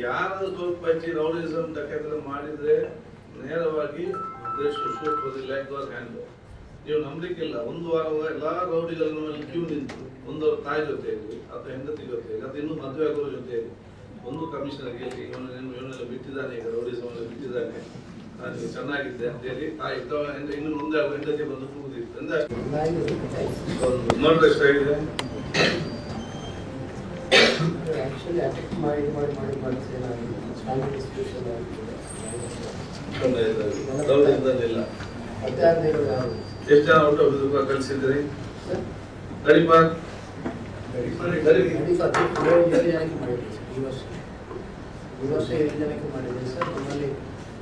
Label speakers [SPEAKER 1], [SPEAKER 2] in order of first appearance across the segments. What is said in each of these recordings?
[SPEAKER 1] ಯಾರು ಸ್ವಲ್ಪ ಹೆಚ್ಚಿ ರೌಡಿಸಮ್ ಡಕಾಯಿತ ಮಾಡಿದ್ರೆ ನೇರವಾಗಿ ಹ್ಯಾಂಡ್ ನೀವು ನಂಬಲಿಕ್ಕಿಲ್ಲ. ಒಂದು ವಾರ ಎಲ್ಲಾ ರೌಡಿಗಳನ್ನು ಕ್ಯೂ ನಿಂತು ಒಂದು ತಾಯಿ ಜೊತೆಯಲ್ಲಿ ಅಥವಾ ಹೆಂಡತಿ ಜೊತೆಯಲ್ಲಿ ಅಥವಾ ಇನ್ನೂ ಮದುವೆ ಆಗೋರ ಜೊತೆಯಲ್ಲಿ ಒಂದು ಕಮಿಷನರ್ ಗೆಲ್ಲಿ ಇವನೆಲ್ಲ ಬಿಟ್ಟಿದ್ದಾನೆ, ಈಗ ರೌಡಿಸಮ್ ಬಿಟ್ಟಿದ್ದಾನೆ, ನಾನು ಚೆನ್ನಾಗಿದ್ದೆ ಅಂತ ಹೇಳಿ ತಾಯಿ ಇನ್ನು ಮುಂದೆ ಆಗುವ ಹೆಂಡತಿ ಬಂದು ಕೂಗುದಿತ್ತು ಅಂದ್ರೆ ಮರ್ಡರ್ ಎಷ್ಟಾಗಿದೆ. ಎಷ್ಟು ಜನ ಔಟ್ ಆಫ್ ಕಳಿಸಿದ್ರಿ?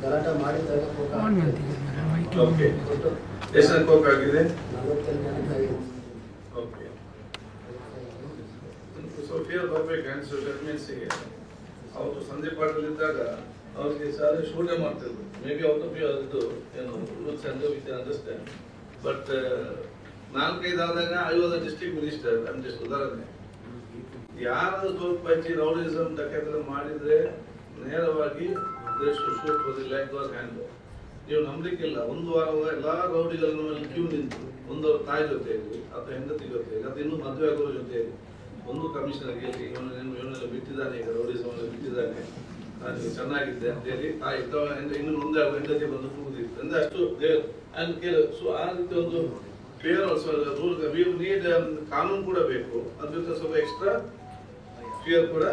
[SPEAKER 2] ಗಲಾಟ ಮಾಡಿದಾಗ
[SPEAKER 1] ಎಷ್ಟು ಜನ ಕೋಕ್ ಆಗಿದೆ?
[SPEAKER 2] 40 ಜನಕ್ಕೆ ಆಗಿದೆ.
[SPEAKER 1] ಸೊ ಫಿಯರ್ ಬರ್ಬೇಕು ಆನ್ಸರ್ ಅವರು ಸಂಜೆ ಪಾಠದಲ್ಲಿದ್ದಾಗ ಅವ್ರಿಗೆ ಸಾರಿ ಶೂಟೇ ಮಾಡ್ತಿದ್ರು. ಮೇ ಬಿ ಔಟ್ ಆಫ್ ಅದು ಏನು ರೂಲ್ಸ್ ಅಂಡ್ ಅಂಡರ್ಸ್ಟ್ಯಾಂಡ್. ಬಟ್ 4-5 ಆದಾಗ ಐವಾದ ಡಿಸ್ಟ್ರಿಕ್ಟ್ ಮಿನಿಸ್ಟರ್ ಅಂದ್ರೆ ಉದಾಹರಣೆ, ಯಾರು ಸ್ವಲ್ಪ ಹೆಚ್ಚಿ ರೌಡಿಸಮ್ ಡಕಾಯಿತ ಮಾಡಿದ್ರೆ ನೇರವಾಗಿ ಹ್ಯಾಂಡ್ ನೀವು ನಂಬಲಿಕ್ಕಿಲ್ಲ. ಒಂದು ವಾರ ಎಲ್ಲಾ ರೌಡಿಗಳನ್ನು ಕ್ಯೂ ನಿಂತು ಒಂದು ತಾಯಿ ಜೊತೆಯಲ್ಲಿ ಅಥವಾ ಹೆಂಡತಿ ಜೊತೆಯಲ್ಲಿ ಅಥವಾ ಇನ್ನೂ ಮದುವೆ ಆಗೋರ ಜೊತೆಯಲ್ಲಿ ಒಂದು ಕಮಿಷನರ್ ಗೆಲ್ಲಿ ಇವನೆಲ್ಲ ಬಿಟ್ಟಿದ್ದಾನೆ, ಈಗ ರೌಡಿಸಮ್ ಬಿಟ್ಟಿದ್ದಾನೆ, ನಾನು ಚೆನ್ನಾಗಿದ್ದೆ ಅಂತ ಹೇಳಿ ತಾಯಿ ಇನ್ನು ಮುಂದೆ ಆಗುವ ಹೆಂಡತಿ ಬಂದು ಕೂಗುದಿತ್ತು ಅಂದ್ರೆ ಅಷ್ಟು ಸೊ ಆ ರೀತಿ ಒಂದು ಫೇರ್ ಆಲ್ಸೋ ರೂಲ್ ನೀಡ್ ಕಾನೂನು ಕೂಡ ಬೇಕು. ಅದ್ರ ಜೊತೆ ಸ್ವಲ್ಪ ಎಕ್ಸ್ಟ್ರಾ ಫಿಯರ್ ಕೂಡ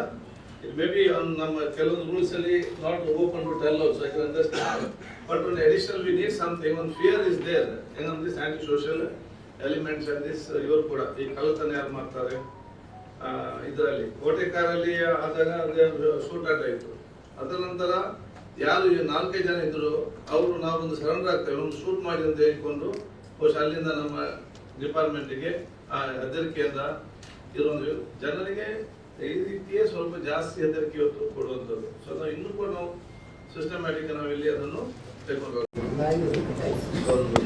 [SPEAKER 1] ಮೇ ಬಿ ನಮ್ಮ ಕೆಲವೊಂದು ರೂಲ್ಸ್ ಅಲ್ಲಿ not open to tell also I can understand. But ಒಂದು ಅಡಿಷನಲ್ ವಿ ನೀಡ್ ಸಮಥಿಂಗ್, ಒಂದು ಫಿಯರ್ ಇಸ್ ದೇರ್ ಏನಂದ್ರೆ anti social elements and this ಇವರು ಕೂಡ ಈ ಕಳ್ಳತನ ಯಾರು ಮಾಡ್ತಾರೆ ಇದರಲ್ಲಿ ಕೋಟೆಕಾರಲ್ಲಿ ಆದಾಗ ಶೂಟಾಟ ಇತ್ತು. ಅದರ ನಂತರ ಯಾರು 4-5 ಜನ ಇದ್ರು ಅವರು ನಾವೊಂದು ಸರೆಂಡರ್ ಆಗ್ತೇವೆ ಒಂದು ಶೂಟ್ ಮಾಡಿ ಅಂತ ಹೇಳಿಕೊಂಡು ಬಹುಶಃ ಅಲ್ಲಿಂದ ನಮ್ಮ ಡಿಪಾರ್ಟ್ಮೆಂಟ್ಗೆ ಹೆದರಿಕೆಯಿಂದ ಇರುವಂತ ಜನರಿಗೆ ಈ ರೀತಿಯೇ ಸ್ವಲ್ಪ ಜಾಸ್ತಿ ಹೆದರಿಕೆ ಇವತ್ತು ಕೊಡುವಂಥದ್ದು. ಸೊ ನಾವು ಇನ್ನೂ ಕೂಡ ನಾವು ಸಿಸ್ಟಮ್ಯಾಟಿಕ್ ನಾವು ಇಲ್ಲಿ ಅದನ್ನು ತೆಗೆದುಕೊಂಡು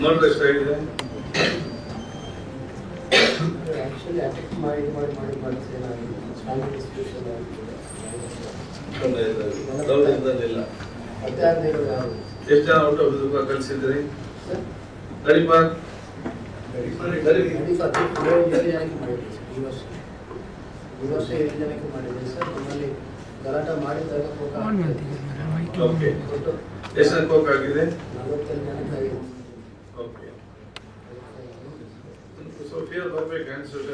[SPEAKER 1] ಮರ್ಡರ್ ಎಷ್ಟಾಗಿದೆ? ಎಷ್ಟು ಜನ ಔಟ್ ಆಫ್ ಕಳಿಸಿದ್ರಿ?
[SPEAKER 2] ಗಲಾಟ ಮಾಡಿದಾಗ
[SPEAKER 1] ಎಷ್ಟು ಜನ ಕೋಕ್ ಆಗಿದೆ?
[SPEAKER 2] 40 ಜನಕ್ಕೆ ಆಗಿದೆ.
[SPEAKER 1] ಸೊ ಫಿಯರ್ ಬರ್ಬೇಕು ಆನ್ಸರ್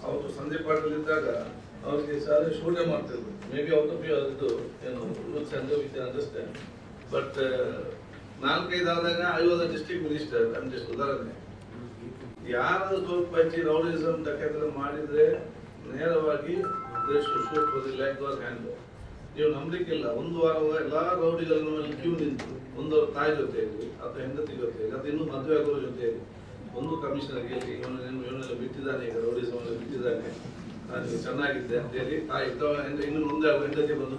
[SPEAKER 1] ಅವರು ಸಂಜೆ ಪಾಠದಲ್ಲಿದ್ದಾಗ ಅವ್ರಿಗೆ ಸಾರಿ ಶೂಟೇ ಮಾಡ್ತಿದ್ರು. ಮೇ ಬಿ ಔಟ್ ಆಫ್ ಅದು ಏನು ರೂಲ್ಸ್ ಅಂಡ್ ಅಂಡರ್ಸ್ಟ್ಯಾಂಡ್. ಬಟ್ 4-5 ಆದಾಗ ಐವಾದ ಡಿಸ್ಟ್ರಿಕ್ಟ್ ಮಿನಿಸ್ಟರ್ ಅಂದ್ರೆ ಉದಾಹರಣೆ, ಯಾರು ಸ್ವಲ್ಪ ಹೆಚ್ಚಿ ರೌಡಿಸಮ್ ಡಕಾಯಿತ ಮಾಡಿದ್ರೆ ನೇರವಾಗಿ ಹ್ಯಾಂಡ್ ನೀವು ನಂಬಲಿಕ್ಕಿಲ್ಲ. ಒಂದು ವಾರ ಎಲ್ಲಾ ರೌಡಿಗಳನ್ನು ಕ್ಯೂ ನಿಂತು ಒಂದು ತಾಯಿ ಜೊತೆಯಲ್ಲಿ ಅಥವಾ ಹೆಂಡತಿ ಜೊತೆಯಲ್ಲಿ ಅಥವಾ ಇನ್ನೂ ಮದುವೆ ಆಗೋರ ಜೊತೆಯಲ್ಲಿ ಒಂದು ಕಮಿಷನರ್ ಗೆಲ್ಲಿ ಇವನೆಲ್ಲ ಬಿಟ್ಟಿದ್ದಾನೆ, ಈಗ ರೌಡಿಸಮ್ ಬಿಟ್ಟಿದ್ದಾನೆ, ನಾನು ಚೆನ್ನಾಗಿದ್ದೆ ಅಂತ ಹೇಳಿ ತಾಯಿ ಇನ್ನು ಮುಂದೆ ಆಗುವ ಹೆಂಡತಿ ಬಂದು